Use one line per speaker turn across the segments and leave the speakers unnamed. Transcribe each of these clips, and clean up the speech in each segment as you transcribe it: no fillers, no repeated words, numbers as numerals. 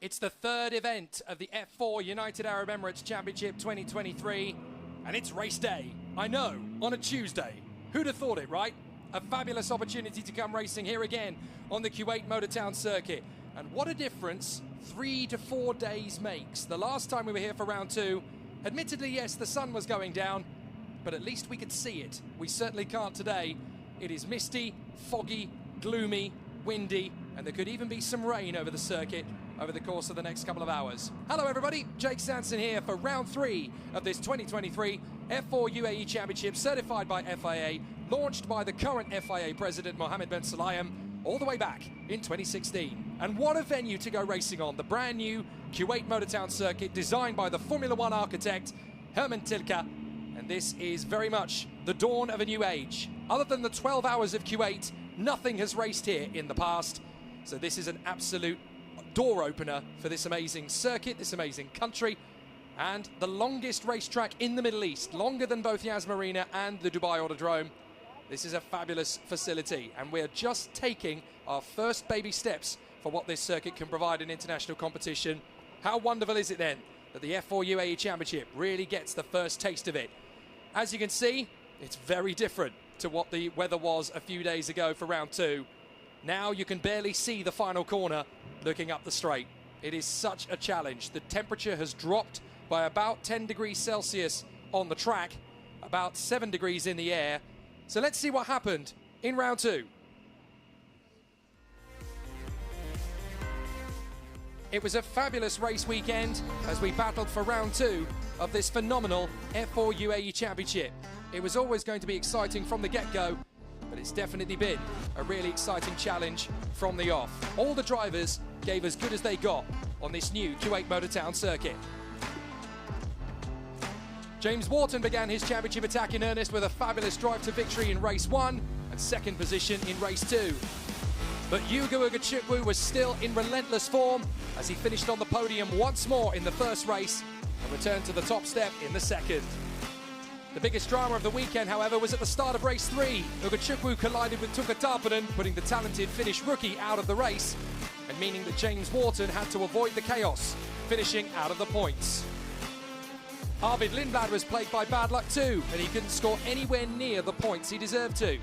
It's the third event of the F4 United Arab Emirates Championship 2023, and it's race day. I know, on a Tuesday. Who'd have thought it, right? A fabulous opportunity to come racing here again on the Kuwait Motor Town circuit. And what a difference 3 to 4 days makes. The last time we were here for round two, admittedly, yes, the sun was going down, but at least we could see it. We certainly can't today. It is misty, foggy, gloomy, windy, and there could even be some rain over the circuit over the course of the next couple of hours. Hello everybody, Jake Sanson here for round 3 of this 2023 F4 UAE Championship, certified by FIA, launched by the current FIA president Mohammed bin Sulayem all the way back in 2016. And what a venue to go racing on, the brand new Kuwait Motor Town circuit designed by the Formula 1 architect Herman Tilke. And this is very much the dawn of a new age. Other than the 12 hours of Kuwait, nothing has raced here in the past. So this is an absolute door opener for this amazing circuit, this amazing country, and the longest racetrack in the Middle East, longer than both Yas Marina and the Dubai Autodrome. This is a fabulous facility, and we're just taking our first baby steps for what this circuit can provide in international competition. How wonderful is it then that the F4 UAE Championship really gets the first taste of it? As you can see, it's very different to what the weather was a few days ago for round two. Now you can barely see the final corner looking up the straight. It is such a challenge. The temperature has dropped by about 10 degrees Celsius on the track, about 7 degrees in the air. So let's see what happened in round two. It was a fabulous race weekend as we battled for round two of this phenomenal F4 UAE Championship. It was always going to be exciting from the get-go, but it's definitely been a really exciting challenge from the off. All the drivers gave as good as they got on this new Kuwait Motor Town circuit. James Wharton began his championship attack in earnest with a fabulous drive to victory in race one and second position in race two. But Ugo Ugachukwu was still in relentless form as he finished on the podium once more in the first race and returned to the top step in the second. The biggest drama of the weekend, however, was at the start of race 3. Ugachukwu collided with Tuka Tarpanen, putting the talented Finnish rookie out of the race, and meaning that James Wharton had to avoid the chaos, finishing out of the points. Arvid Lindblad was plagued by bad luck too, and he couldn't score anywhere near the points he deserved to.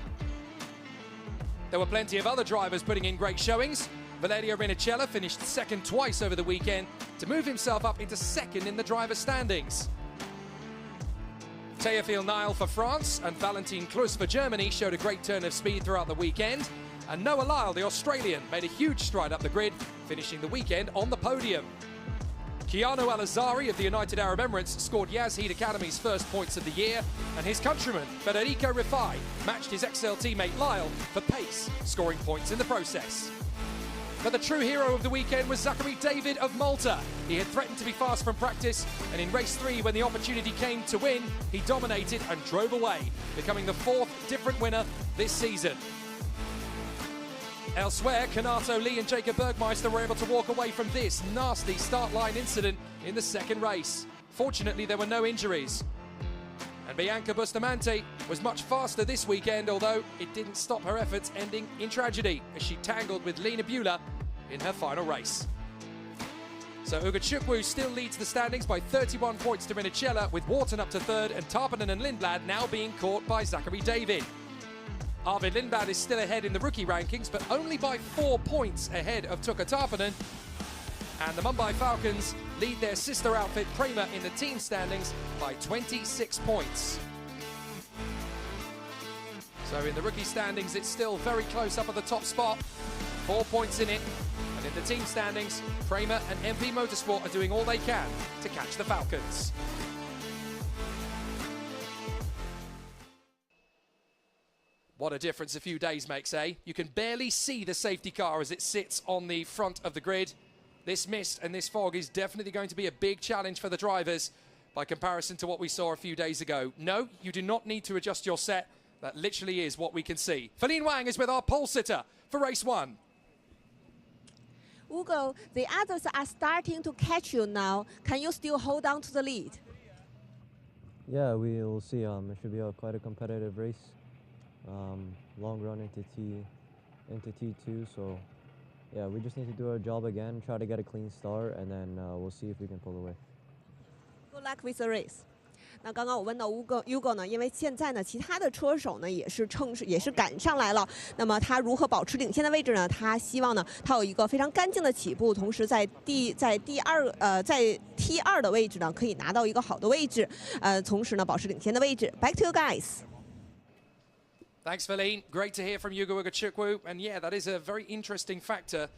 There were plenty of other drivers putting in great showings. Valerio Rinicella finished second twice over the weekend to move himself up into second in the driver's standings. Théophile Nile for France and Valentin Klus for Germany showed a great turn of speed throughout the weekend. And Noah Lyle, the Australian, made a huge stride up the grid, finishing the weekend on the podium. Keanu Al-Azari of the United Arab Emirates scored Yazheed Academy's first points of the year, and his countryman, Federico Rifai, matched his XL teammate Lyle for pace, scoring points in the process. But the true hero of the weekend was Zachary David of Malta. He had threatened to be fast from practice, and in race 3, when the opportunity came to win, he dominated and drove away, becoming the 4th different winner this season. Elsewhere, Kanato Lee and Jacob Bergmeister were able to walk away from this nasty start line incident in the second race. Fortunately, there were no injuries. And Bianca Bustamante was much faster this weekend, although it didn't stop her efforts, ending in tragedy as she tangled with Lena Beulah in her final race. So Ugachukwu still leads the standings by 31 points to Rinicella, with Wharton up to third and Tarpanen and Lindblad now being caught by Zachary David. Arvid Lindblad is still ahead in the rookie rankings, but only by 4 points ahead of Tuka Tarpanen. And the Mumbai Falcons lead their sister outfit Prema in the team standings by 26 points. So in the rookie standings, it's still very close up at the top spot. 4 points in it. And in the team standings, Prema and MP Motorsport are doing all they can to catch the Falcons. What a difference a few days makes, eh? You can barely see the safety car as it sits on the front of the grid. This mist and this fog is definitely going to be a big challenge for the drivers by comparison to what we saw a few days ago. No, you do not need to adjust your set. That literally is what we can see. Feline Wang is with our pole sitter for race 1.
Ugo, the others are starting to catch you now. Can you still hold on to the lead?
Yeah, we will see. It should be quite a competitive race. Long run into T2, so yeah, we just need to do our job again, try to get a clean start, and then we'll see if we can pull away.
Good luck with the race. 那刚刚我问到 Hugo 呢，因为现在呢，其他的车手呢也是赶上来了。那么他如何保持领先的位置呢？他希望呢，他有一个非常干净的起步，同时在T2的位置呢，可以拿到一个好的位置，同时呢，保持领先的位置。Back to you guys.
Thanks, Feline. Great to hear from Yugo Ugochukwu. And yeah, that is a very interesting factor.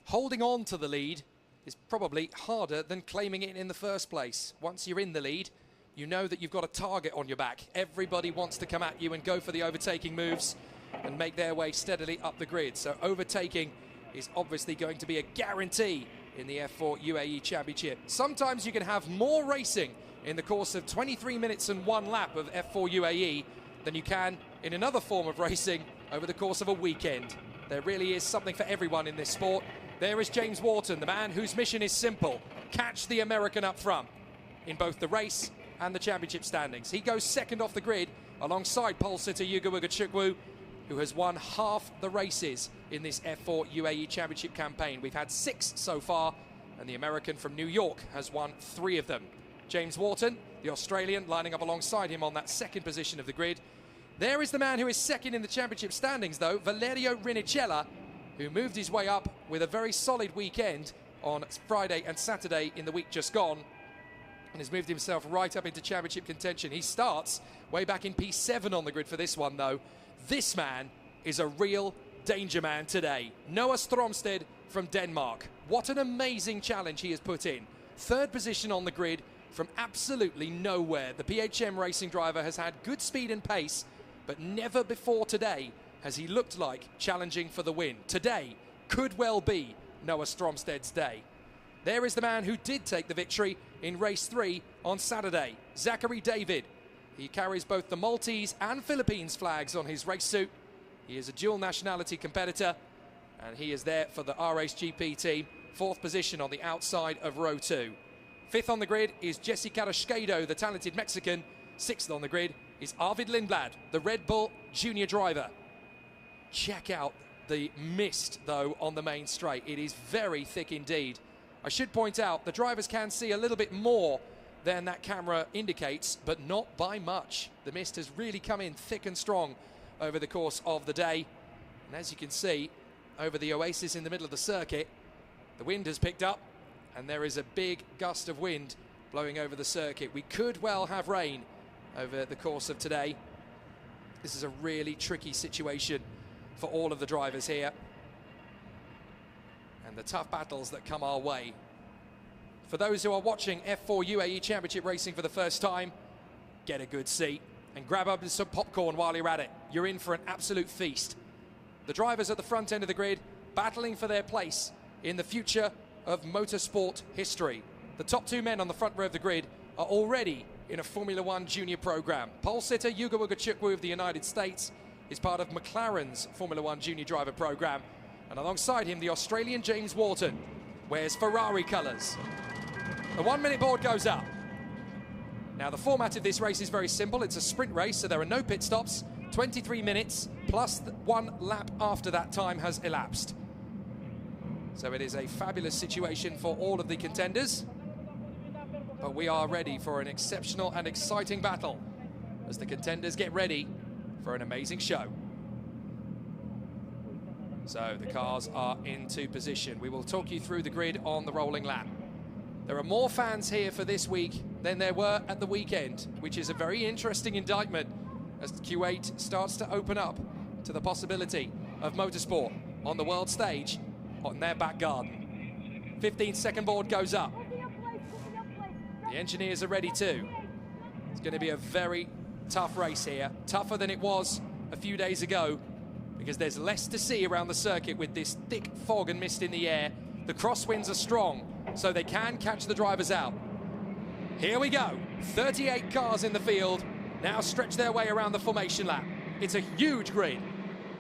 Holding on to the lead is probably harder than claiming it in the first place. Once you're in the lead, you know that you've got a target on your back. Everybody wants to come at you and go for the overtaking moves and make their way steadily up the grid. So overtaking is obviously going to be a guarantee in the F4 UAE Championship. Sometimes you can have more racing in the course of 23 minutes and 1 lap of F4 UAE than you can in another form of racing over the course of a weekend. There really is something for everyone in this sport. There is James Wharton, the man whose mission is simple: catch the American up front in both the race and the championship standings. He goes second off the grid alongside pole sitter Yugo Ugochukwu, who has won half the races in this F4 UAE Championship campaign. We've had 6 so far, and the American from New York has won 3 of them. James Wharton, the Australian, lining up alongside him on that second position of the grid. There is the man who is second in the championship standings, though, Valerio Rinicella, who moved his way up with a very solid weekend on Friday and Saturday in the week just gone, and has moved himself right up into championship contention. He starts way back in P7 on the grid for this one, though. This man is a real danger man today. Noah Stromsted from Denmark. What an amazing challenge he has put in. 3rd position on the grid from absolutely nowhere. The PHM racing driver has had good speed and pace, but never before today has he looked like challenging for the win. Today could well be Noah Stromsted's day. There is the man who did take the victory in race 3 on Saturday, Zachary David. He carries both the Maltese and Philippines flags on his race suit. He is a dual nationality competitor, and he is there for the RHGP team. 4th position on the outside of row 2. 5th on the grid is Jesse Carrasquedo, the talented Mexican. 6th on the grid is Arvid Lindblad, the Red Bull junior driver. Check out the mist, though, on the main straight. It is very thick indeed. I should point out the drivers can see a little bit more than that camera indicates, but not by much. The mist has really come in thick and strong over the course of the day. And as you can see, over the oasis in the middle of the circuit, the wind has picked up and there is a big gust of wind blowing over the circuit. We could well have rain over the course of today. This is a really tricky situation for all of the drivers here, and the tough battles that come our way. For those who are watching F4 UAE Championship racing for the first time, get a good seat and grab up some popcorn while you're at it. You're in for an absolute feast. The drivers at the front end of the grid battling for their place in the future of motorsport history. The top 2 men on the front row of the grid are already in a Formula 1 junior program. Pole sitter Yugo Ugochukwu of the United States is part of McLaren's Formula 1 junior driver program, and alongside him the Australian James Wharton wears Ferrari colours. The 1-minute board goes up. Now the format of this race is very simple. It's a sprint race, so there are no pit stops. 23 minutes plus 1 lap after that time has elapsed. So it is a fabulous situation for all of the contenders, but we are ready for an exceptional and exciting battle as the contenders get ready for an amazing show. So the cars are into position. We will talk you through the grid on the rolling lap. There are more fans here for this week than there were at the weekend, which is a very interesting indictment as Q8 starts to open up to the possibility of motorsport on the world stage on their back garden. 15-second board goes up. The engineers are ready too. It's going to be a very tough race here, tougher than it was a few days ago, because there's less to see around the circuit with this thick fog and mist in the air. The crosswinds are strong, so they can catch the drivers out. Here we go. 38 cars in the field, now stretch their way around the formation lap. It's a huge grid.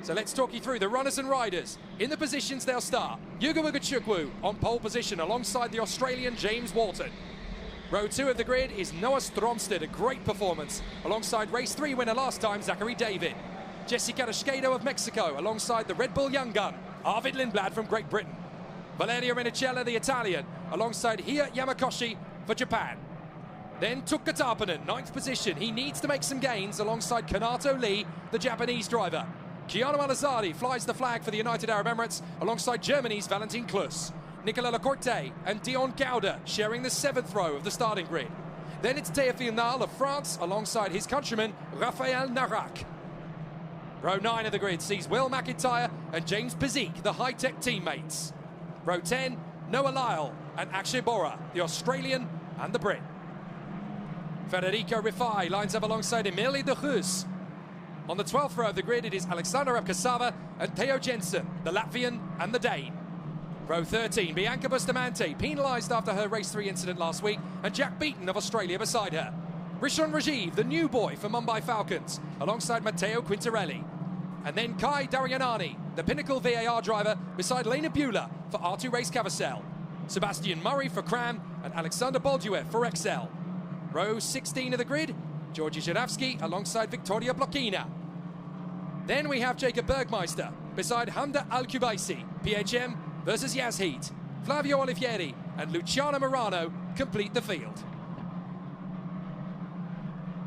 So let's talk you through the runners and riders. In the positions they'll start, Yugo Ugochukwu on pole position alongside the Australian James Wharton. Row 2 of the grid is Noah Stromsted, a great performance, alongside race 3 winner last time, Zachary David. Jesse Carrasquedo of Mexico, alongside the Red Bull young gun, Arvid Lindblad from Great Britain. Valerio Rinicella, the Italian, alongside Hia Yamakoshi for Japan. Then Tukka Tarpanen, 9th position. He needs to make some gains alongside Kanato Lee, the Japanese driver. Keanu Alazadi flies the flag for the United Arab Emirates alongside Germany's Valentin Klus. Nicolas Lacorte and Dion Gauda sharing the 7th row of the starting grid. Then it's Théophile Nal of France alongside his countryman Raphael Narak. Row 9 of the grid sees Will McIntyre and James Pizik, the high-tech teammates. Row 10, Noah Lyle and Akshay Bora, the Australian and the Brit. Federico Rifai lines up alongside Emile de Geus. On the 12th row of the grid, it is Alexander Abkasava and Theo Jensen, the Latvian and the Dane. Row 13, Bianca Bustamante, penalised after her race 3 incident last week, and Jack Beaton of Australia beside her. Rishon Rajiv, the new boy for Mumbai Falcons, alongside Matteo Quintarelli. And then Kai Daryanani, the Pinnacle VAR driver, beside Lena Bueller for R2 Race Cavassel. Sebastian Murray for Cram and Alexander Bolduev for Excel. Row 16 of the grid, Georgi Zhiravsky alongside Victoria Blokina. Then we have Jacob Bergmeister beside Hamda Al-Kubaisi, PHM versus Yazheat. Flavio Olivieri and Luciano Morano complete the field.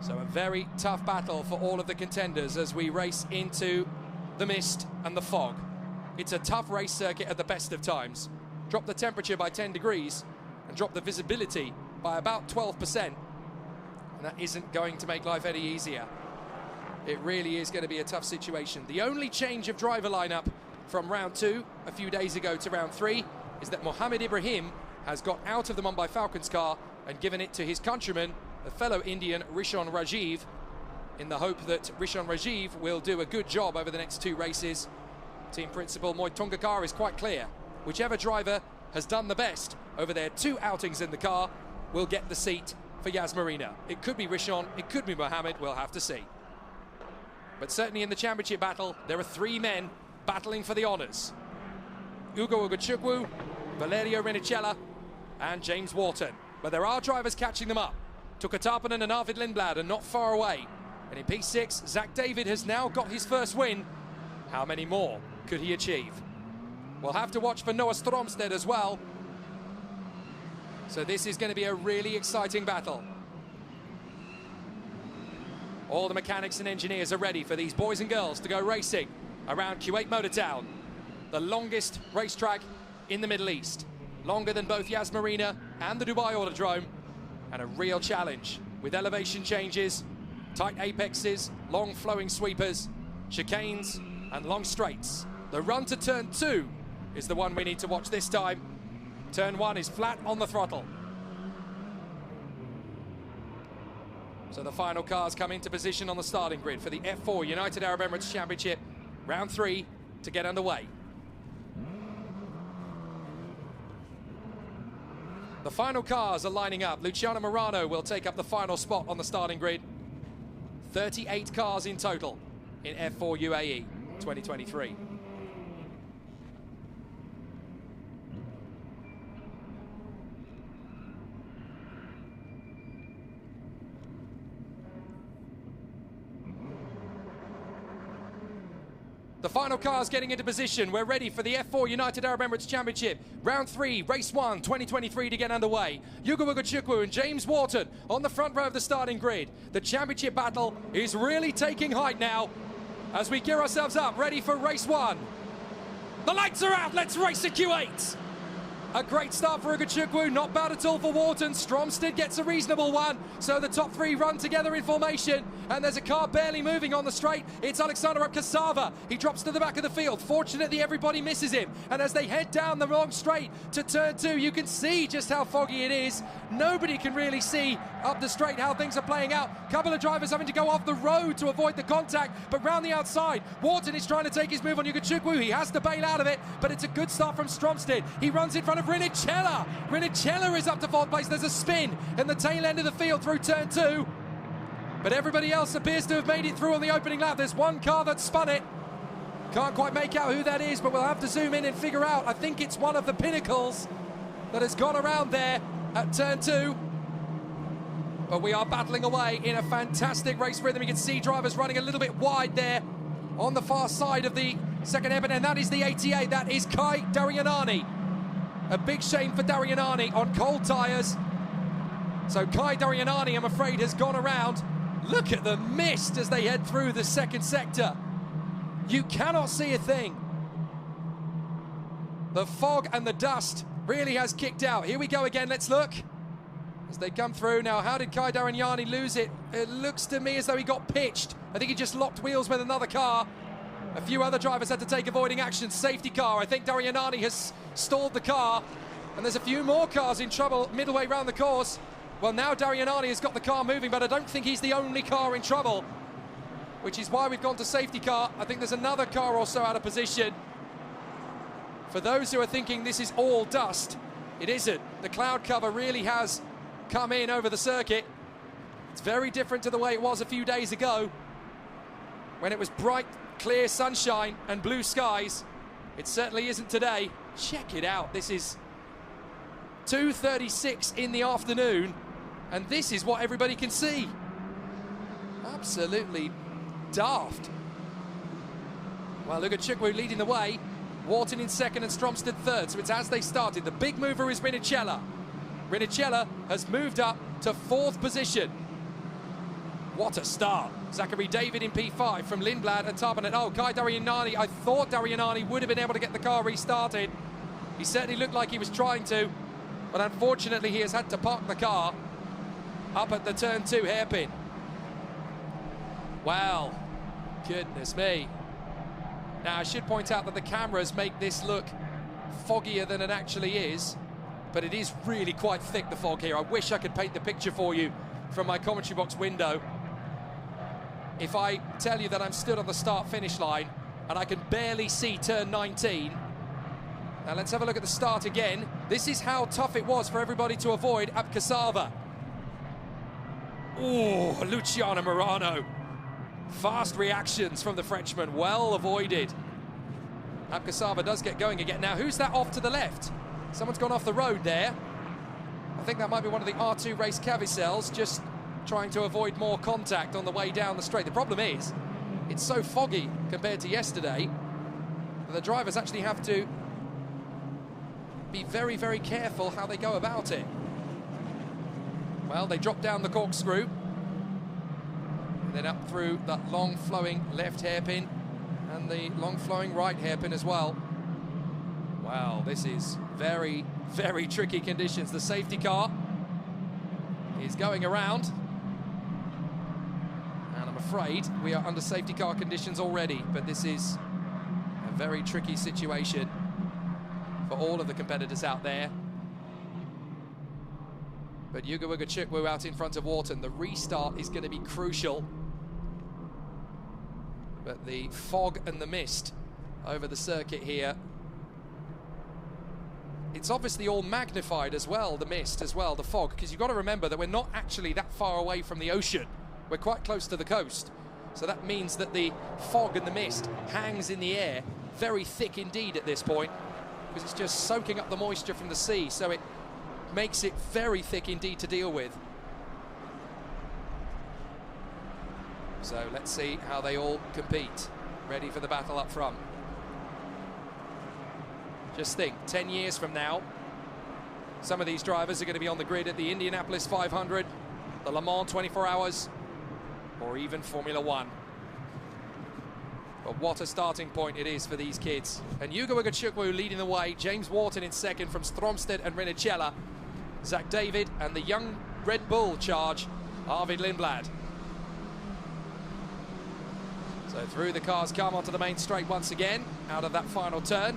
So a very tough battle for all of the contenders as we race into the mist and the fog. It's a tough race circuit at the best of times. Drop the temperature by 10 degrees and drop the visibility by about 12%. And that isn't going to make life any easier. It really is going to be a tough situation. The only change of driver lineup from round 2 a few days ago to round 3 is that Mohammed Ibrahim has got out of the Mumbai Falcons car and given it to his countryman, the fellow Indian Rishon Rajiv, in the hope that Rishon Rajiv will do a good job over the next 2 races. Team principal Moy Tongakar is quite clear. Whichever driver has done the best over their 2 outings in the car will get the seat for Yas Marina. It could be Rishon, it could be Mohammed, we'll have to see. But certainly in the championship battle, there are 3 men battling for the honours. Ugo Ugochukwu, Valerio Rinicella and James Wharton. But there are drivers catching them up. Tukka Tarpanen and Arvid Lindblad are not far away. And in P6, Zach David has now got his first win. How many more could he achieve? We'll have to watch for Noah Stromstedt as well. So this is going to be a really exciting battle. All the mechanics and engineers are ready for these boys and girls to go racing around Kuwait Motor Town, the longest racetrack in the Middle East. Longer than both Yas Marina and the Dubai Autodrome, and a real challenge with elevation changes, tight apexes, long flowing sweepers, chicanes and long straights. The run to turn 2 is the one we need to watch this time. Turn 1 is flat on the throttle. So the final cars come into position on the starting grid for the F4 United Arab Emirates Championship, round 3 to get underway. The final cars are lining up. Luciano Morano will take up the final spot on the starting grid. 38 cars in total in F4 UAE 2023. The final cars getting into position. We're ready for the F4 United Arab Emirates Championship. Round 3, Race 1, 2023 to get underway. Ugo Ugochukwu and James Wharton on the front row of the starting grid. The championship battle is really taking height now as we gear ourselves up, ready for Race 1. The lights are out, let's race at Q8. A great start for Ugochukwu, not bad at all for Wharton. Stromstedt gets a reasonable one, so the top 3 run together in formation, and there's a car barely moving on the straight. It's Alexander Abkasava. He drops to the back of the field. Fortunately, everybody misses him, and as they head down the long straight to turn 2, you can see just how foggy it is. Nobody can really see up the straight how things are playing out. A couple of drivers having to go off the road to avoid the contact, but round the outside, Wharton is trying to take his move on Ugochukwu. He has to bail out of it, but it's a good start from Stromstedt. He runs in front of Rinicella. Rinicella is up to 4th place. There's a spin in the tail end of the field through turn 2. But everybody else appears to have made it through on the opening lap. There's one car that spun it. Can't quite make out who that is, but we'll have to zoom in and figure out. I think it's one of the Pinnacles that has gone around there at turn 2. But we are battling away in a fantastic race rhythm. You can see drivers running a little bit wide there on the far side of the second hairpin, and that is the 88. That is Kai Daryanani. A big shame for Darianani on cold tyres. So Kai Darianani, I'm afraid, has gone around. Look at the mist as they head through the second sector. You cannot see a thing. The fog and the dust really has kicked out. Here we go again, let's look. As they come through. Now, how did Kai Darianani lose it? It looks to me as though he got pitched. I think he just locked wheels with another car. A few other drivers had to take avoiding action. Safety car. I think Darianani has stalled the car. And there's a few more cars in trouble midway round the course. Well, now Darianani has got the car moving, but I don't think he's the only car in trouble, which is why we've gone to safety car. I think there's another car or so out of position. For those who are thinking this is all dust, it isn't. The cloud cover really has come in over the circuit. It's very different to the way it was a few days ago when it was bright, clear sunshine and blue skies. It certainly isn't today. Check it out. This is 2:36 in the afternoon, and this is what everybody can see. Absolutely daft. Well, look at Chukwu leading the way. Wharton in second and Stromstad third, so it's as they started. The big mover is Rinicella. Rinicella has moved up to fourth position. What a start. Zachary David in P5 from Lindblad and Tarbanet. Oh, Kai Darianani, I thought Darianani would have been able to get the car restarted. He certainly looked like he was trying to, but unfortunately he has had to park the car up at the turn 2 hairpin. Wow, goodness me. Now, I should point out that the cameras make this look foggier than it actually is, but it is really quite thick, the fog here. I wish I could paint the picture for you from my commentary box window. If I tell you that I'm stood on the start-finish line and I can barely see turn 19. Now let's have a look at the start again. This is how tough it was for everybody to avoid Abkasava. Oh, Luciano Morano. Fast reactions from the Frenchman, well avoided. Abkasava does get going again. Now, who's that off to the left? Someone's gone off the road there. I think that might be one of the R2 race Cavicels, just trying to avoid more contact on the way down the straight. The problem is, it's so foggy compared to yesterday that the drivers actually have to be very, very careful how they go about it. Well, they drop down the corkscrew, and then up through that long flowing left hairpin and the long flowing right hairpin as well. Wow, this is very, very tricky conditions. The safety car is going around, and I'm afraid we are under safety car conditions already, but this is a very tricky situation for all of the competitors out there. But Yuga Chukwu out in front of Wharton. The restart is going to be crucial. But the fog and the mist over the circuit here, it's obviously all magnified as well, the mist as well, the fog, because you've got to remember that we're not actually that far away from the ocean. We're quite close to the coast. So that means that the fog and the mist hangs in the air, very thick indeed at this point, because it's just soaking up the moisture from the sea, so it makes it very thick indeed to deal with. So let's see how they all compete, ready for the battle up front. Just think, 10 years from now, some of these drivers are going to be on the grid at the Indianapolis 500, the Le Mans 24 Hours, or even Formula 1. But what a starting point it is for these kids. And Yuga Chukwu leading the way, James Wharton in second from Stromstad and Rinicella, Zach David and the young Red Bull charge, Arvid Lindblad. So through the cars come onto the main straight once again, out of that final turn.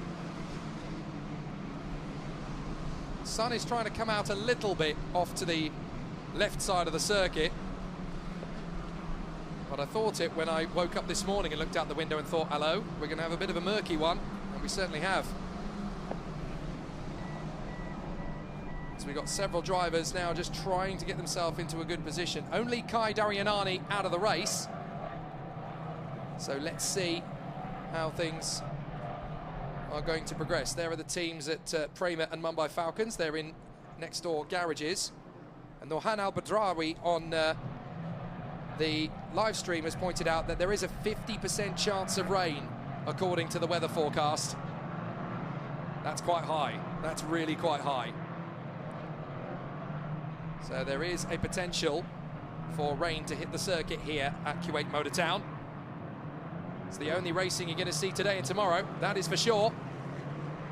Sun is trying to come out a little bit off to the left side of the circuit. But I thought it when I woke up this morning and looked out the window and thought, hello, we're going to have a bit of a murky one, and we certainly have. So we've got several drivers now just trying to get themselves into a good position. Only Kai Darianani out of the race. So let's see how things are going to progress. There are the teams at Prema and Mumbai Falcons. They're in next door garages. And Nohan Al-Badrawi on the live stream has pointed out that there is a 50% chance of rain according to the weather forecast. That's quite high. That's really quite high. So there is a potential for rain to hit the circuit here at Kuwait Motor Town. It's the only racing you're going to see today and tomorrow, that is for sure.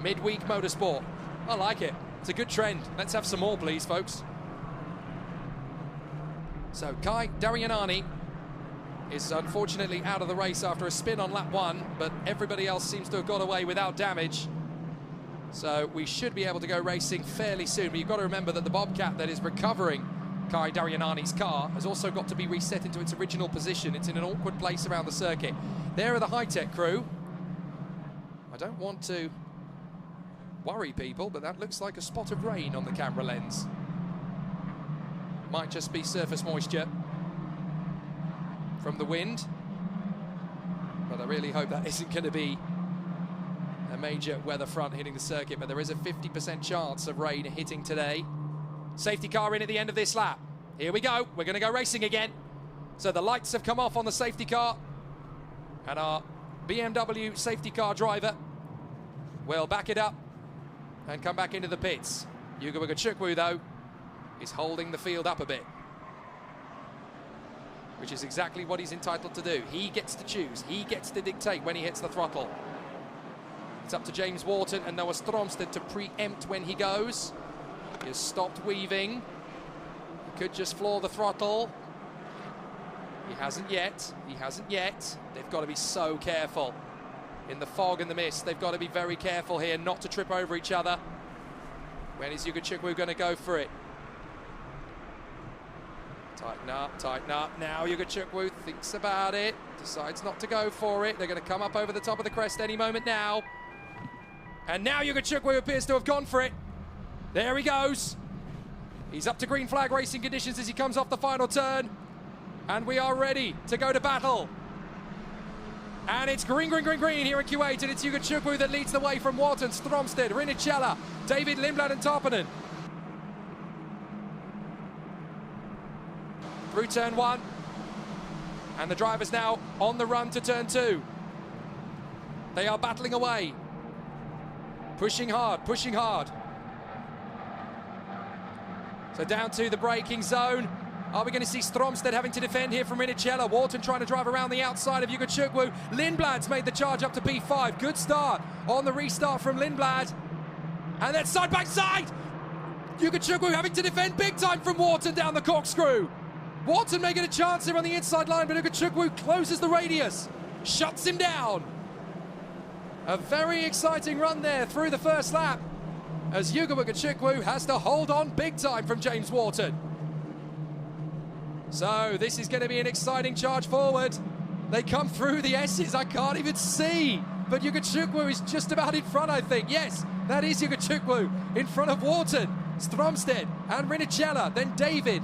Midweek motorsport. I like it. It's a good trend. Let's have some more, please, folks. So Kai Daryanani is unfortunately out of the race after a spin on lap 1, but everybody else seems to have got away without damage. So we should be able to go racing fairly soon. But you've got to remember that the Bobcat that is recovering Kai Daryanani's car has also got to be reset into its original position. It's in an awkward place around the circuit. There are the high-tech crew. I don't want to worry people, but that looks like a spot of rain on the camera lens. Might just be surface moisture from the wind, but I really hope that isn't going to be a major weather front hitting the circuit. But there is a 50% chance of rain hitting today. Safety car in at the end of this lap. Here we go. We're going to go racing again. So the lights have come off on the safety car, and our BMW safety car driver will back it up and come back into the pits. Yuga Chukwu, though, is holding the field up a bit, which is exactly what he's entitled to do. He gets to choose. He gets to dictate when he hits the throttle. It's up to James Wharton and Noah Stromstad to preempt when he goes. He has stopped weaving. He could just floor the throttle. He hasn't yet. He hasn't yet. They've got to be so careful. In the fog and the mist, they've got to be very careful here not to trip over each other. When is Yuga Chukwu going to go for it? Tighten up, tighten up. Now Yuga Chukwu thinks about it, decides not to go for it. They're going to come up over the top of the crest any moment now. And now Yuga Chukwu appears to have gone for it. There he goes. He's up to green flag racing conditions as he comes off the final turn. And we are ready to go to battle. And it's green, green, green, green here in Kuwait, and it's Yuga Chukwu that leads the way from Wharton, Stromstad, Rinnicella, David Lindblad and Tarpanen. Through turn 1, and the driver's now on the run to turn 2. They are battling away. Pushing hard, pushing hard. So down to the braking zone. Are we going to see Stromstad having to defend here from Rinnicella? Wharton trying to drive around the outside of Yuga Chukwu. Lindblad's made the charge up to P5. Good start on the restart from Lindblad. And then side by side. Yuga Chukwu having to defend big time from Wharton down the corkscrew. Wharton making a chance here on the inside line, but Yuga Chukwu closes the radius. Shuts him down. A very exciting run there through the first lap, as Yuga Chukwu has to hold on big time from James Wharton. So this is going to be an exciting charge forward. They come through the S's, I can't even see. But Yuga Chukwu is just about in front, I think. Yes, that is Yuga Chukwu in front of Wharton, Stromstad and Rinnicella. Then David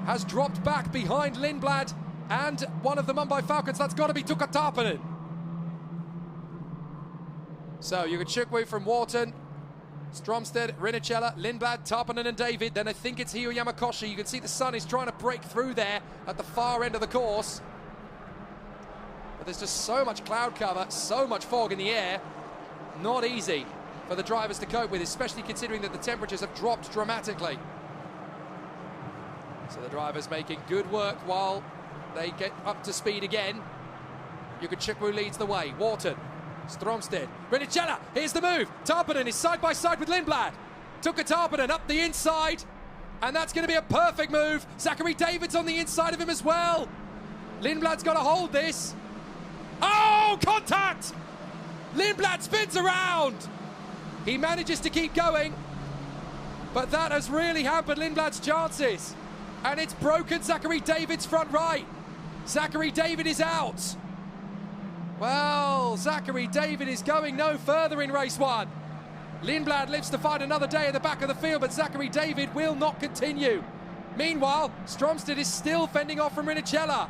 has dropped back behind Lindblad and one of the Mumbai Falcons. That's got to be Tuukka Tarpanen. So Yuga Chukwu from Wharton, Stromstad, Rinnicella, Lindblad, Tarpanen and David. Then I think it's Hio Yamakoshi. You can see the sun is trying to break through there at the far end of the course. But there's just so much cloud cover, so much fog in the air. Not easy for the drivers to cope with, especially considering that the temperatures have dropped dramatically. So the drivers making good work while they get up to speed again. Yuga Chukwu leads the way. Wharton, Stromstad, Rinnicella, here's the move. Tarpanen is side by side with Lindblad. Tuukka Tarpanen up the inside, and that's going to be a perfect move. Zachary David's on the inside of him as well. Lindblad's got to hold this. Oh, contact! Lindblad spins around. He manages to keep going, but that has really hampered Lindblad's chances, and it's broken Zachary David's front right. Zachary David is out. Well, Zachary David is going no further in race 1. Lindblad lives to fight another day at the back of the field, but Zachary David will not continue. Meanwhile, Stromstad is still fending off from Rinnicella.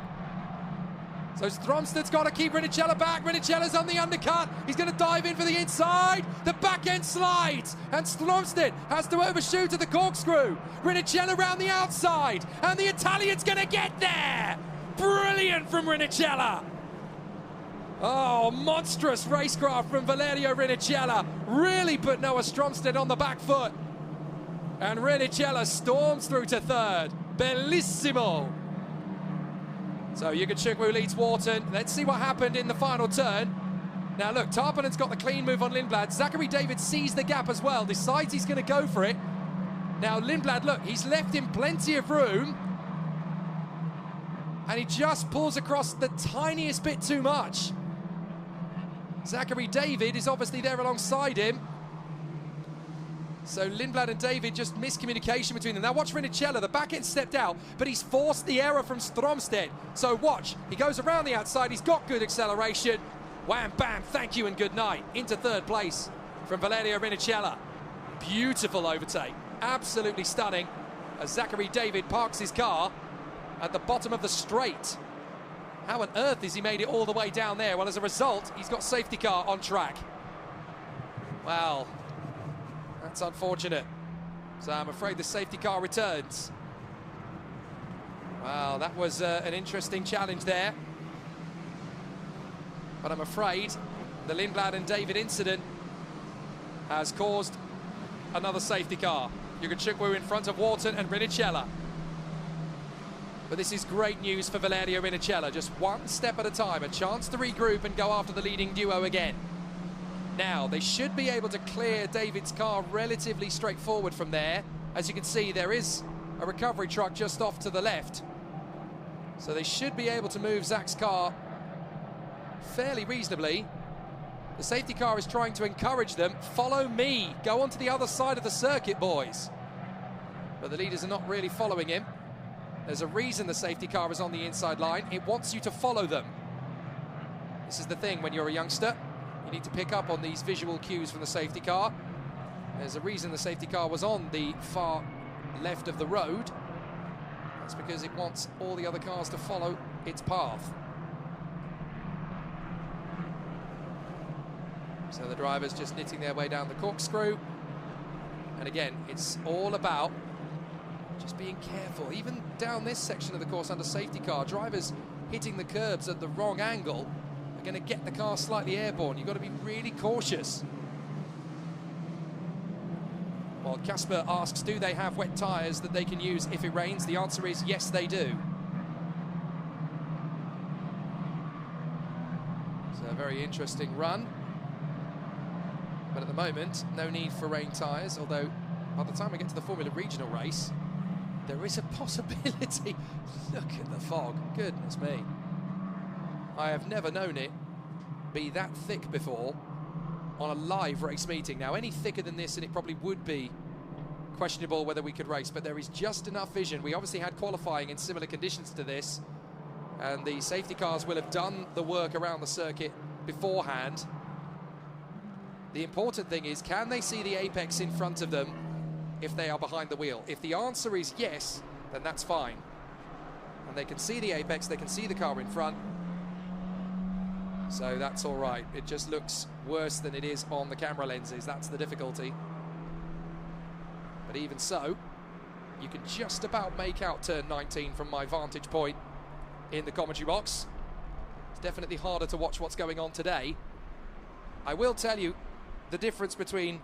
So Stromstad's got to keep Rinnicella back. Rinnicella's on the undercut. He's going to dive in for the inside. The back end slides, and Stromstad has to overshoot at the corkscrew. Rinnicella around the outside, and the Italian's going to get there. Brilliant from Rinnicella. Oh, monstrous racecraft from Valerio Rinicella. Really put Noah Stromstedt on the back foot. And Rinicella storms through to third. Bellissimo. So Yugachukwu leads Wharton. Let's see what happened in the final turn. Now look, Tarpanen's got the clean move on Lindblad. Zachary David sees the gap as well, decides he's going to go for it. Now Lindblad, look, he's left him plenty of room. And he just pulls across the tiniest bit too much. Zachary David is obviously there alongside him. So Lindblad and David, just miscommunication between them. Now watch Rinicella, the back end stepped out, but he's forced the error from Stromstedt. So watch, he goes around the outside, he's got good acceleration. Wham, bam, thank you and good night. Into third place from Valerio Rinicella. Beautiful overtake, absolutely stunning, as Zachary David parks his car at the bottom of the straight. How on earth has he made it all the way down there? Well, as a result, he's got safety car on track. Well, that's unfortunate. So I'm afraid the safety car returns. Well, that was an interesting challenge there. But I'm afraid the Lindblad and David incident has caused another safety car. Yugachukwu in front of Wharton and Rinicella. But this is great news for Valerio Rinicella. Just one step at a time, a chance to regroup and go after the leading duo again. Now, they should be able to clear David's car relatively straightforward from there. As you can see, there is a recovery truck just off to the left. So they should be able to move Zach's car fairly reasonably. The safety car is trying to encourage them. Follow me. Go on to the other side of the circuit, boys. But the leaders are not really following him. There's a reason the safety car is on the inside line. It wants you to follow them. This is the thing when you're a youngster. You need to pick up on these visual cues from the safety car. There's a reason the safety car was on the far left of the road. That's because it wants all the other cars to follow its path. So the drivers just knitting their way down the corkscrew. And again, it's all about just being careful. Even down this section of the course under safety car, drivers hitting the curbs at the wrong angle are going to get the car slightly airborne. You've got to be really cautious. Well, Casper asks, do they have wet tyres that they can use if it rains? The answer is yes, they do. So a very interesting run. But at the moment, no need for rain tyres, although by the time we get to the Formula Regional race, there is a possibility. Look at the fog, goodness me. I have never known it be that thick before on a live race meeting. Now, any thicker than this, and it probably would be questionable whether we could race, but there is just enough vision. We obviously had qualifying in similar conditions to this, and the safety cars will have done the work around the circuit beforehand. The important thing is, can they see the apex in front of them if they are behind the wheel? If the answer is yes, then that's fine. And they can see the apex, they can see the car in front. So that's all right. It just looks worse than it is on the camera lenses. That's the difficulty. But even so, you can just about make out turn 19 from my vantage point in the commentary box. It's definitely harder to watch what's going on today. I will tell you the difference between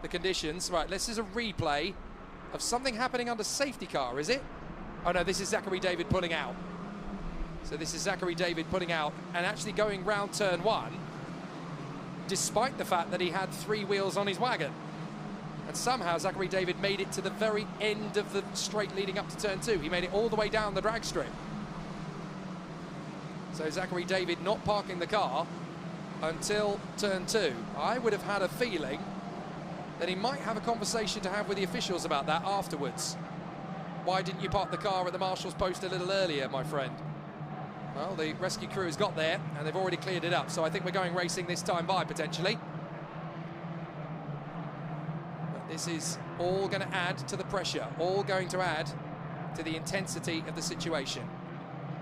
the conditions. Right, this is a replay of something happening under safety car, is it? Oh no, this is Zachary David pulling out. So this is Zachary David pulling out and actually going round turn 1, despite the fact that he had 3 wheels on his wagon. And somehow Zachary David made it to the very end of the straight leading up to turn 2. He made it all the way down the drag strip. So Zachary David not parking the car until turn 2. I would have had a feeling that he might have a conversation to have with the officials about that afterwards. Why didn't you park the car at the marshal's post a little earlier, my friend? Well, the rescue crew has got there and they've already cleared it up, so I think we're going racing this time by, potentially. But this is all going to add to the pressure, all going to add to the intensity of the situation.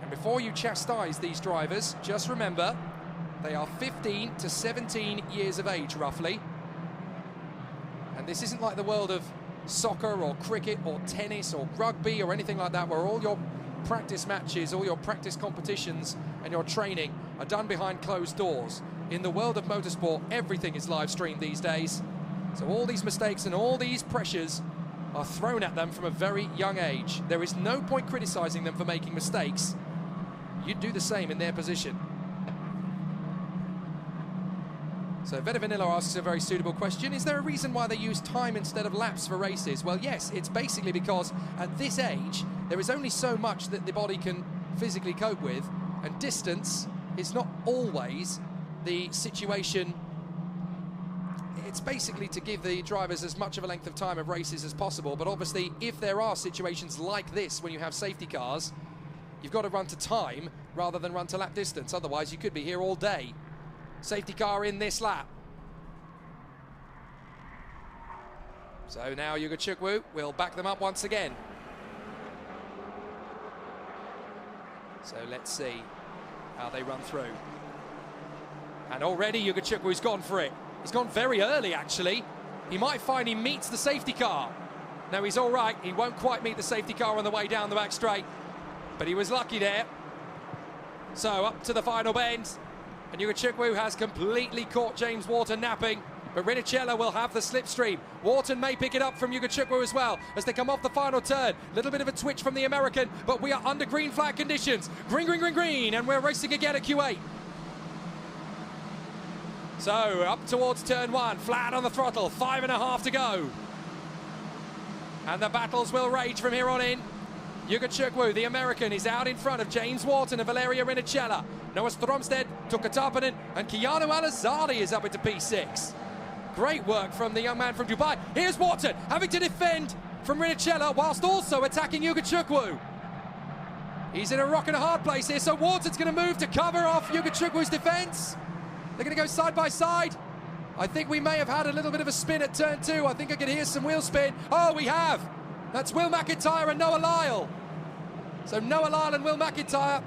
And before you chastise these drivers, just remember, they are 15 to 17 years of age, roughly. And this isn't like the world of soccer or cricket or tennis or rugby or anything like that, where all your practice matches, all your practice competitions and your training are done behind closed doors. In the world of motorsport, everything is live streamed these days. So all these mistakes and all these pressures are thrown at them from a very young age. There is no point criticising them for making mistakes. You'd do the same in their position. So Veda Vanilla asks a very suitable question. Is there a reason why they use time instead of laps for races? Well, yes, it's basically because at this age, there is only so much that the body can physically cope with, and distance is not always the situation. It's basically to give the drivers as much of a length of time of races as possible, but obviously if there are situations like this when you have safety cars, you've got to run to time rather than run to lap distance, otherwise you could be here all day. Safety car in this lap. So now Yuga Chukwu will back them up once again. So let's see how they run through. And already Yuga Chukwu's gone for it. He's gone very early, actually. He might find he meets the safety car. No, he's all right. He won't quite meet the safety car on the way down the back straight, but he was lucky there. So up to the final bend. And Yuga Chukwu has completely caught James Wharton napping, but Rinicella will have the slipstream. Wharton may pick it up from Yuga Chukwu as well as they come off the final turn. Little bit of a twitch from the American, but we are under green flag conditions. Green, green, green, green, and we're racing again at Q8. So up towards turn one, flat on the throttle, 5.5 to go. And the battles will rage from here on in. Yuga Chukwu, the American, is out in front of James Wharton and Valeria Rinicella. Noah Stromstead, Tuka Tarpanen, and Keanu Al-Azadi is up into P6. Great work from the young man from Dubai. Here's Wharton, having to defend from Rinicella whilst also attacking Yuga Chukwu. He's in a rock and a hard place here, so Wharton's going to move to cover off Yuga Chukwu's defence. They're going to go side by side. I think we may have had a little bit of a spin at turn two. I think I can hear some wheel spin. Oh, we have. That's Will McIntyre and Noah Lyle. So Noah Lyle and Will McIntyre,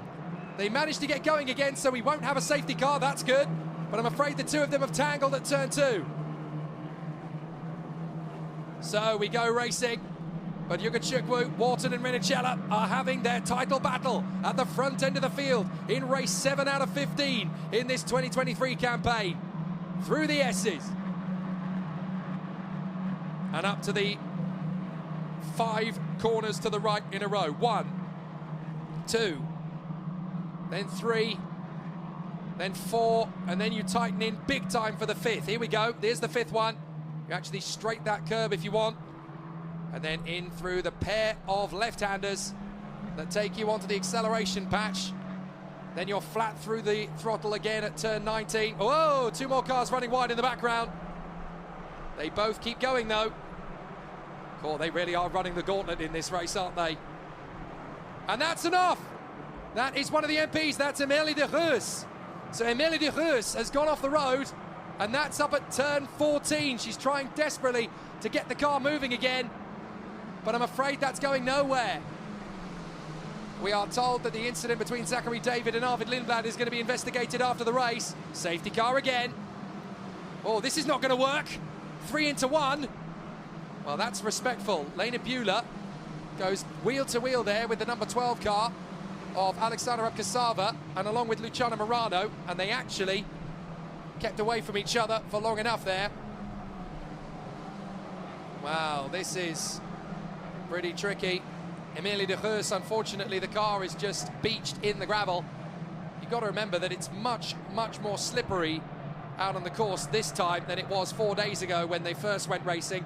they managed to get going again, so we won't have a safety car. That's good. But I'm afraid the two of them have tangled at turn two. So we go racing. But Yuga Chukwu, Wharton and Rinicella are having their title battle at the front end of the field in race 7 out of 15 in this 2023 campaign. Through the S's. And up to the 5 corners to the right in a row. 1, 2, then 3, then 4, and then you tighten in big time for the 5th. Here we go. There's the 5th one. You actually straight that curb if you want. And then in through the pair of left-handers that take you onto the acceleration patch. Then you're flat through the throttle again at turn 19. Whoa, 2 more cars running wide in the background. They both keep going though. Oh, they really are running the gauntlet in this race, aren't they? And that's enough. That is one of the MPs, that's Emilie de Reus. So Emilie de Reus has gone off the road, and that's up at turn 14. She's trying desperately to get the car moving again, but I'm afraid that's going nowhere. We are told that the incident between Zachary David and Arvid Lindblad is going to be investigated after the race. Safety car again. Oh, this is not going to work. 3 into 1. Well, that's respectful. Lena Buehler goes wheel to wheel there with the number 12 car of Alexandra Kasava, and along with Luciana Morano, and they actually kept away from each other for long enough there. Wow, this is pretty tricky. Emilie de Reus, unfortunately, the car is just beached in the gravel. You've got to remember that it's much, much more slippery out on the course this time than it was 4 days ago when they first went racing.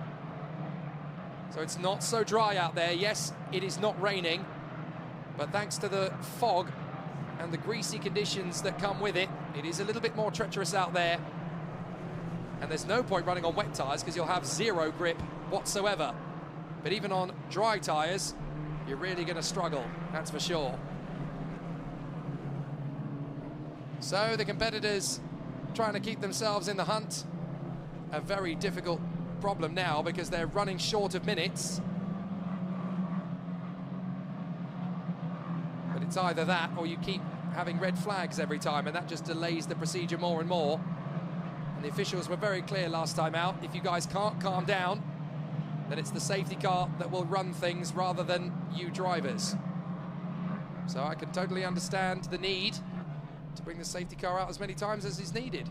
So it's not so dry out there. Yes, it is not raining, but thanks to the fog and the greasy conditions that come with it, it is a little bit more treacherous out there. And there's no point running on wet tyres because you'll have zero grip whatsoever. But even on dry tyres, you're really going to struggle, that's for sure. So the competitors trying to keep themselves in the hunt. A very difficult problem now because they're running short of minutes. But it's either that or you keep having red flags every time, and that just delays the procedure more and more. And the officials were very clear last time out. If you guys can't calm down, then it's the safety car that will run things rather than you drivers. So I can totally understand the need to bring the safety car out as many times as is needed.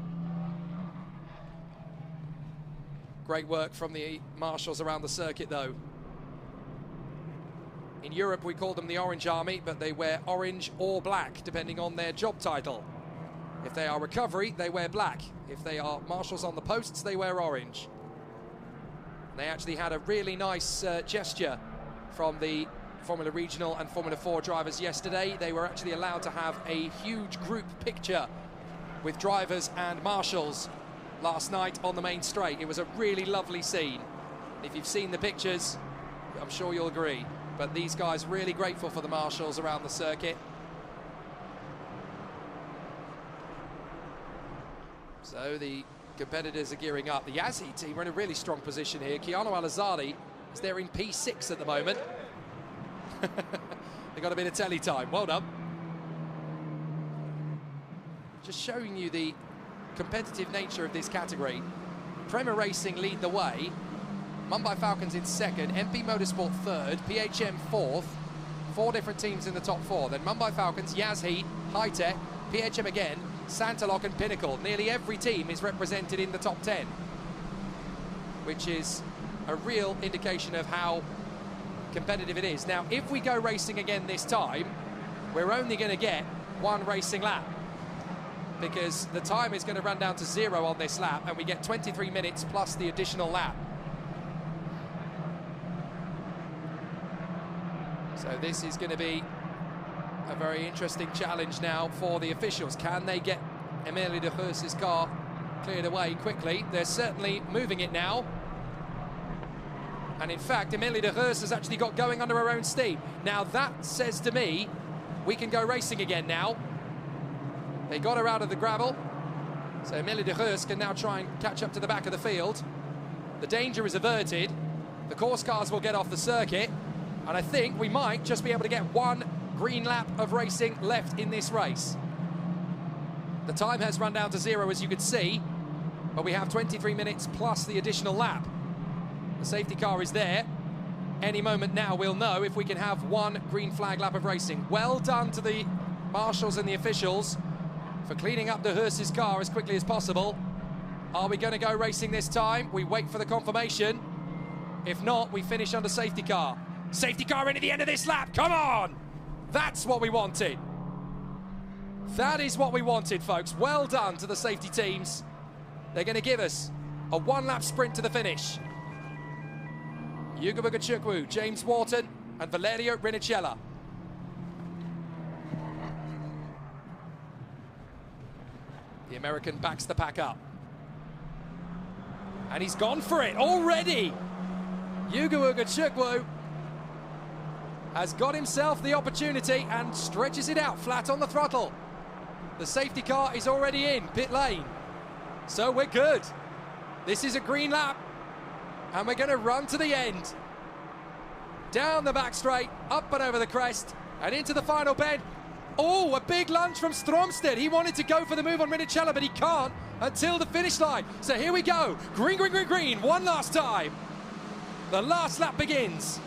Great work from the marshals around the circuit, though. In Europe, we call them the Orange Army, but they wear orange or black, depending on their job title. If they are recovery, they wear black. If they are marshals on the posts, they wear orange. They actually had a really nice gesture from the Formula Regional and Formula 4 drivers yesterday. They were actually allowed to have a huge group picture with drivers and marshals last night on the main straight. It was a really lovely scene. If you've seen the pictures, I'm sure you'll agree. But these guys really grateful for the marshals around the circuit. So the competitors are gearing up. The Yazzie team are in a really strong position here. Keanu Al-Azadi is there in P6 at the moment. They got a bit of telly time. Well done. Just showing you the competitive nature of this category. Premier Racing lead the way. Mumbai Falcons in second, MP Motorsport third, PHM fourth. 4 different teams in the top 4. Then Mumbai Falcons, Yazzie, High Tech, PHM again, Santalock and Pinnacle. Nearly every team is represented in the top 10, which is a real indication of how competitive it is. Now, if we go racing again this time, we're only going to get 1 racing lap, because the time is going to run down to 0 on this lap, and we get 23 minutes plus the additional lap. So this is going to be a very interesting challenge now for the officials. Can they get Emile de Geus's car cleared away quickly? They're certainly moving it now. And in fact, Emile de Geus has actually got going under her own steam. Now that says to me, we can go racing again now. They got her out of the gravel. So Emile de Geus can now try and catch up to the back of the field. The danger is averted. The course cars will get off the circuit. And I think we might just be able to get 1 green lap of racing left in this race. The time has run down to 0, as you can see, but we have 23 minutes plus the additional lap. The safety car is there. Any moment now we'll know if we can have 1 green flag lap of racing. Well done to the marshals and the officials for cleaning up de Geus's car as quickly as possible. Are we going to go racing this time? We wait for the confirmation. If not, we finish under safety car. Safety car in at the end of this lap, come on! That's what we wanted. That is what we wanted, folks. Well done to the safety teams. They're going to give us a 1-lap sprint to the finish. Yuga Bugachukwu, James Wharton and Valerio Rinicella. The American backs the pack up. And he's gone for it already. Yuga Bugachukwu has got himself the opportunity and stretches it out flat on the throttle. The safety car is already in pit lane. So we're good. This is a green lap. And we're going to run to the end. Down the back straight, up and over the crest, and into the final bend. Oh, a big lunge from Stromstedt. He wanted to go for the move on Rinicella, but he can't until the finish line. So here we go. Green, green, green, green. One last time. The last lap begins.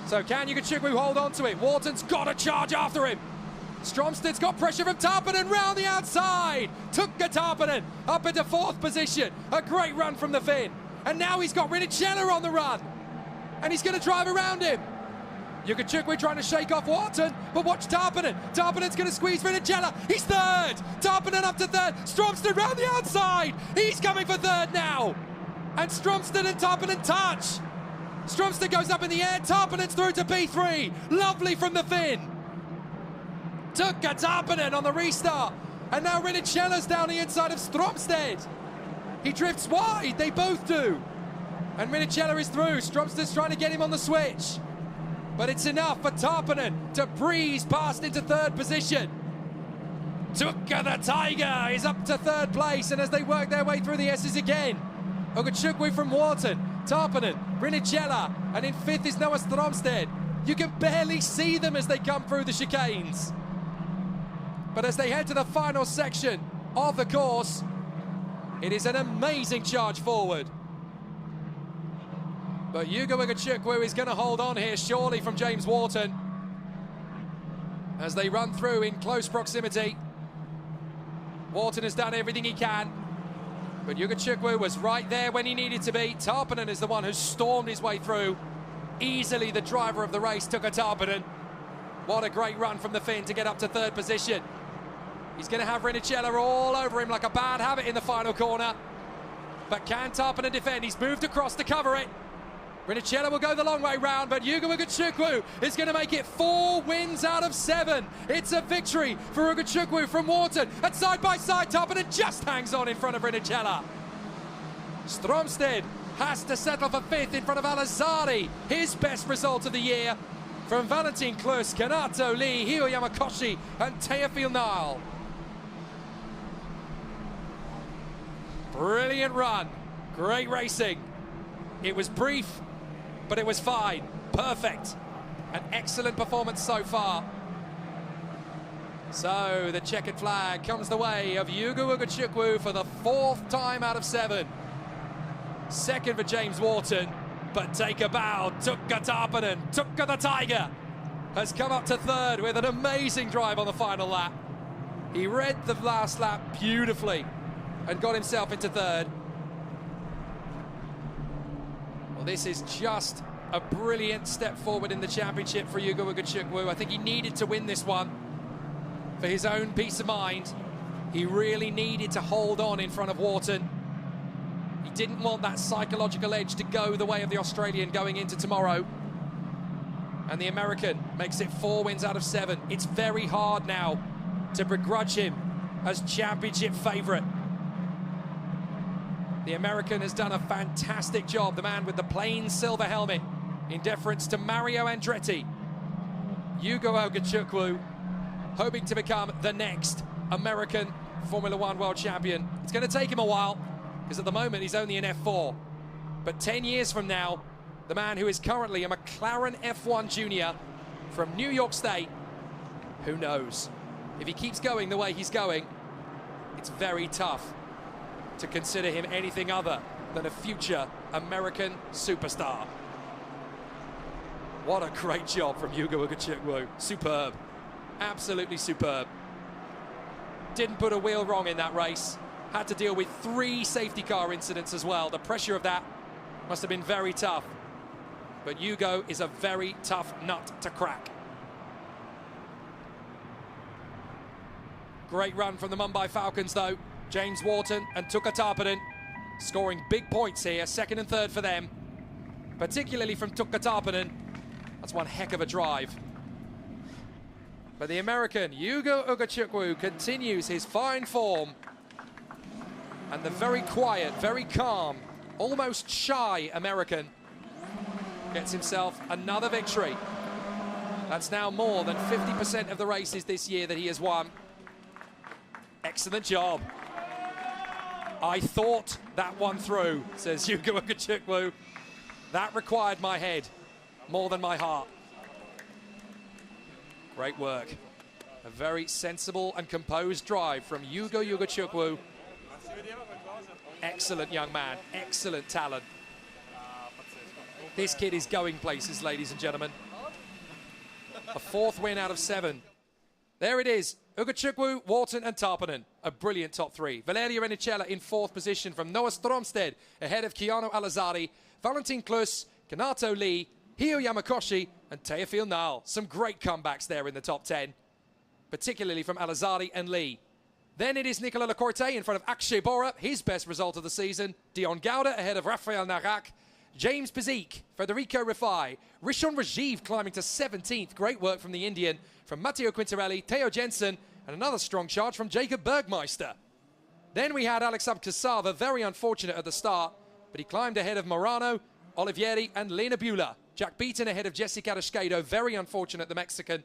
So can Bugachukwu hold on to it? Wharton's got to charge after him. Stromstedt's got pressure from Tarpinen round the outside. Tuukka Tarpinen up into 4th position. A great run from the Finn. And now he's got Rinicella on the run. And he's going to drive around him. Bugachukwu trying to shake off Wharton, but watch Tarpinen. Tarpinen's going to squeeze Rinicella. He's 3rd. Tarpinen up to 3rd. Stromstedt round the outside. He's coming for 3rd now. And Stromstedt and Tarpinen touch. Stromstedt goes up in the air. Tarpinen's through to P3. Lovely from the Finn. Tuukka Tarpinen on the restart. And now Rinicella's down the inside of Stromstedt. He drifts wide. They both do. And Rinicella is through. Stromstedt's trying to get him on the switch. But it's enough for Tarpinen to breeze past into 3rd position. Tuukka the Tiger is up to 3rd place. And as they work their way through the S's again, Bugachukwu from Wharton, Tarpinen, Rinicella, and in 5th is Noah Stromstedt. You can barely see them as they come through the chicanes. But as they head to the final section of the course, it is an amazing charge forward. But Yuga Bugachukwu is going to hold on here, surely, from James Wharton. as they run through in close proximity. Wharton has done everything he can, but Ugachukwu was right there when he needed to be. Tarpanen is the one who stormed his way through. Easily the driver of the race, Tuka Tarpanen. What a great run from the Finn to get up to third position. He's going to have Rinicella all over him like a bad habit in the final corner. But can Tarpanen defend? He's moved across to cover it. Rinicella will go the long way round, but Ugo Ugachukwu is going to make it 4 wins out of 7. It's a victory for Ugachukwu from Wharton. And side by side, Tarpanen just hangs on in front of Rinicella. Stromsted has to settle for 5th in front of Al-Azhari. His best result of the year from Valentin Klus, Kanato Lee, Hio Yamakoshi and Teofil Nile. Brilliant run, great racing. It was brief, but it was fine, perfect. An excellent performance so far. So the checkered flag comes the way of Ugo Ugachukwu for the 4th time out of 7. Second for James Wharton, but take a bow. Tuka Tarpanen, Tuka the Tiger, has come up to 3rd with an amazing drive on the final lap. He read the last lap beautifully and got himself into 3rd. Well, this is just a brilliant step forward in the championship for Ugo Ugachukwu. I think he needed to win this one for his own peace of mind. He really needed to hold on in front of Wharton. He didn't want that psychological edge to go the way of the Australian going into tomorrow. And the American makes it 4 wins out of 7. It's very hard now to begrudge him as championship favourite. The American has done a fantastic job, the man with the plain silver helmet, in deference to Mario Andretti. Ugo Ugachukwu hoping to become the next American Formula One world champion. It's going to take him a while, because at the moment he's only an F4. But 10 years from now, the man who is currently a McLaren F1 junior from New York State, who knows? If he keeps going the way he's going, it's very tough to consider him anything other than a future American superstar. What a great job from Ugo Ugachukwu. Superb. Absolutely superb. Didn't put a wheel wrong in that race. Had to deal with 3 safety car incidents as well. The pressure of that must have been very tough. But Ugo is a very tough nut to crack. Great run from the Mumbai Falcons though. James Wharton and Tuka Tarpanen scoring big points here, 2nd and 3rd for them. Particularly from Tuka Tarpanen. That's one heck of a drive. But the American, Ugo Ugachukwu, continues his fine form. And the very quiet, very calm, almost shy American gets himself another victory. That's now more than 50% of the races this year that he has won. Excellent job. I thought that one through, says Ugo Ugachukwu. That required my head more than my heart. Great work. A very sensible and composed drive from Ugo Ugachukwu. Excellent young man, excellent talent. This kid is going places, ladies and gentlemen. A 4th win out of 7. There it is. Ugachukwu, Wharton and Tarpanen. A brilliant top 3. Valerio Rinicella in 4th position from Noah Stromsted, ahead of Keanu Al-Azhari, Valentin Klus, Kanato Lee, Hio Yamakoshi and Teofil Nile. Some great comebacks there in the top 10, particularly from Al-Azhari and Lee. Then it is Nicolas Lecorte in front of Akshay Bora, his best result of the season. Dion Gauda ahead of Rafael Narak. James Pizik, Federico Rifai, Rishon Rajiv climbing to 17th. Great work from the Indian, from Matteo Quintarelli, Theo Jensen, and another strong charge from Jacob Bergmeister. Then we had Alex Abkasava, very unfortunate at the start, but he climbed ahead of Morano, Olivieri, and Lena Bula. Jack Beaton ahead of Jesse Carrasquedo, very unfortunate, the Mexican.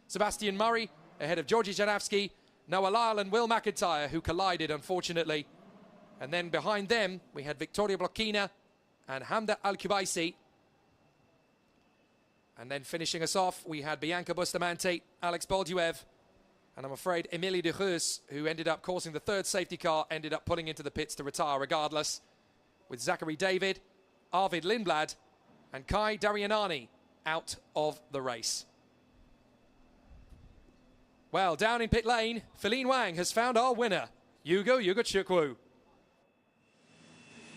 Sebastian Murray ahead of Georgi Janavsky, Noah Lyle and Will McIntyre, who collided, unfortunately. And then behind them, we had Victoria Blokina and Hamda Al-Kubaisi. And then finishing us off, we had Bianca Bustamante, Alex Bolduev, and I'm afraid Emilie de Reus, who ended up causing the 3rd safety car, ended up pulling into the pits to retire regardless, with Zachary David, Arvid Lindblad, and Kai Darianani out of the race. Well, down in pit lane, Feline Wang has found our winner, Ugo Chukwu.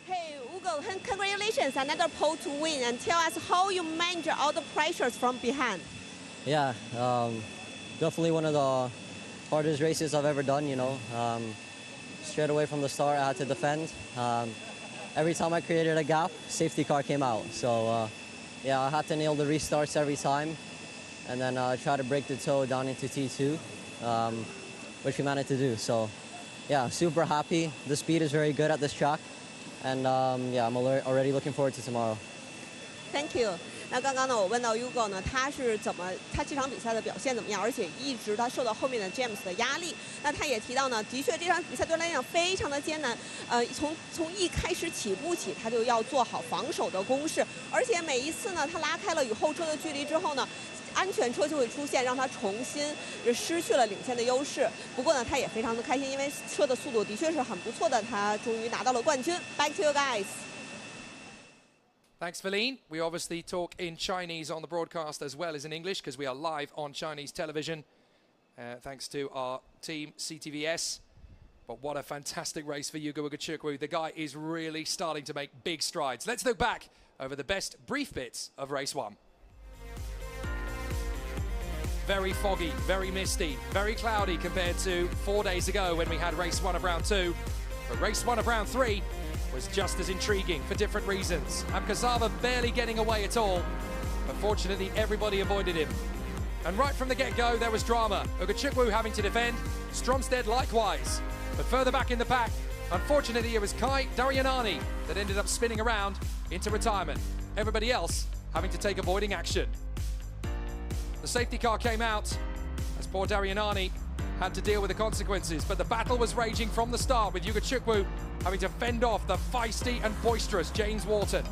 Hey, Ugo, congratulations, another pole to win. And tell us how you manage all the pressures from behind.
Yeah, definitely one of the hardest races I've ever done, you know. Straight away from the start, I had to defend. Every time I created a gap, safety car came out. So, yeah, I had to nail the restarts every time. And then try to break the toe down into T2, which we managed to do. So, yeah, super happy. The speed is very good at this track. And, yeah, I'm already looking forward to tomorrow.
Thank you. 那刚刚呢，我问到 Ugo 呢，他这场比赛的表现怎么样？而且一直他受到后面的 James 的压力。那他也提到呢，的确这场比赛对他来讲非常的艰难。从一开始起步起，他就要做好防守的攻势，而且每一次呢，他拉开了与后车的距离之后呢，安全车就会出现，让他重新失去了领先的优势。不过呢，他也非常的开心，因为车的速度的确是很不错的，他终于拿到了冠军。Back to you guys.
Thanks, Feline. We obviously talk in Chinese on the broadcast as well as in English because we are live on Chinese television. Thanks to our team, CTVS. But what a fantastic race for Ugo Chukwu. The guy is really starting to make big strides. Let's look back over the best brief bits of race 1. Very foggy, very misty, very cloudy compared to 4 days ago when we had race 1 of round 2. But race 1 of round 3 was just as intriguing for different reasons. Abkazava barely getting away at all, but fortunately everybody avoided him. And right from the get-go there was drama. Ugo Chukwu having to defend, Stromstead likewise. But further back in the pack, unfortunately it was Kai Daryanani that ended up spinning around into retirement. Everybody else having to take avoiding action. The safety car came out as poor Daryanani had to deal with the consequences, but the battle was raging from the start with Ugo Chukwu having to fend off the feisty and boisterous James Wharton.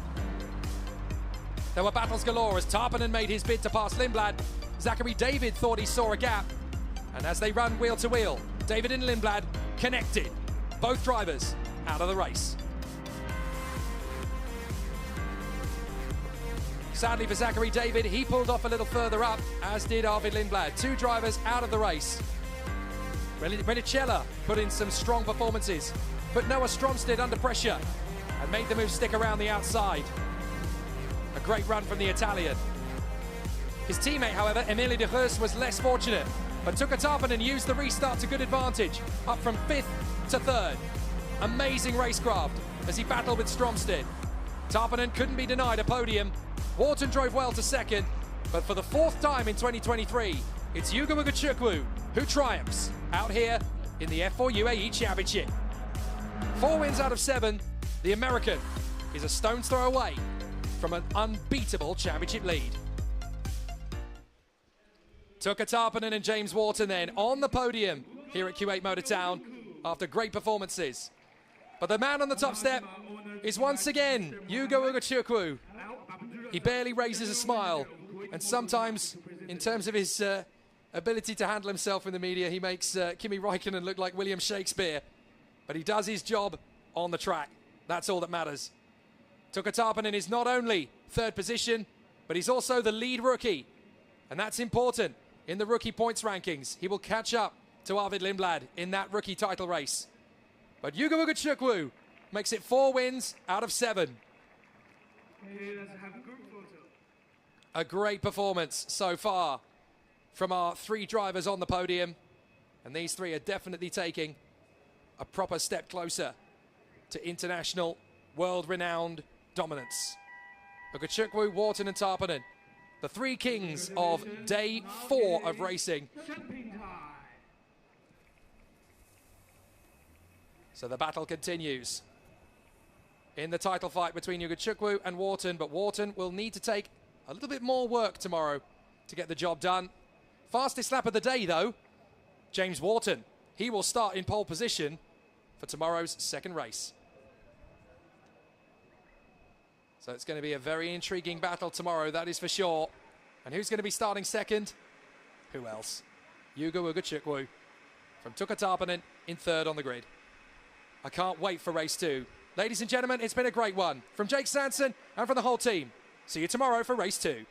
There were battles galore as Tarpanen made his bid to pass Lindblad. Zachary David thought he saw a gap, and as they run wheel to wheel, David and Lindblad connected. Both drivers out of the race. Sadly for Zachary David, he pulled off a little further up, as did Arvid Lindblad. 2 drivers out of the race. Renicella put in some strong performances, but Noah Stromstead under pressure and made the move stick around the outside. A great run from the Italian. His teammate, however, Emilie de Geus, was less fortunate, but Tuukka Tarpanen used the restart to good advantage, up from 5th to 3rd. Amazing racecraft as he battled with Stromstead. Tarpanen couldn't be denied a podium. Wharton drove well to 2nd, but for the 4th time in 2023, it's Ugo Chukwu who triumphs out here in the F4 UAE Championship. 4 wins out of 7, the American is a stone's throw away from an unbeatable championship lead. Tuukka Tarpanen and James Wharton then on the podium here at Q8 Motor Town after great performances. But the man on the top step is once again Ugo Chukwu. He barely raises a smile, and sometimes, in terms of his ability to handle himself in the media, he makes Kimi Räikkönen look like William Shakespeare. But he does his job on the track. That's all that matters. Tuukka Tarpanen is not only 3rd position, but he's also the lead rookie. And that's important in the rookie points rankings. He will catch up to Arvid Lindblad in that rookie title race. But Ugo Chukwu makes it 4 wins out of 7. A great performance so far from our 3 drivers on the podium. And these 3 are definitely taking a proper step closer to international, world-renowned dominance. Ugo Chukwu, Wharton and Tarpanen, the 3 kings of day 4 of racing. So the battle continues in the title fight between Ugo Chukwu and Wharton, but Wharton will need to take a little bit more work tomorrow to get the job done. Fastest lap of the day, though, James Wharton. He will start in pole position for tomorrow's 2nd race. So it's going to be a very intriguing battle tomorrow, that is for sure. And who's going to be starting 2nd? Who else? Ugo Chukwu from Tuukka Tarpanen in 3rd on the grid. I can't wait for race 2. Ladies and gentlemen, it's been a great one. From Jake Sanson and from the whole team. See you tomorrow for race 2.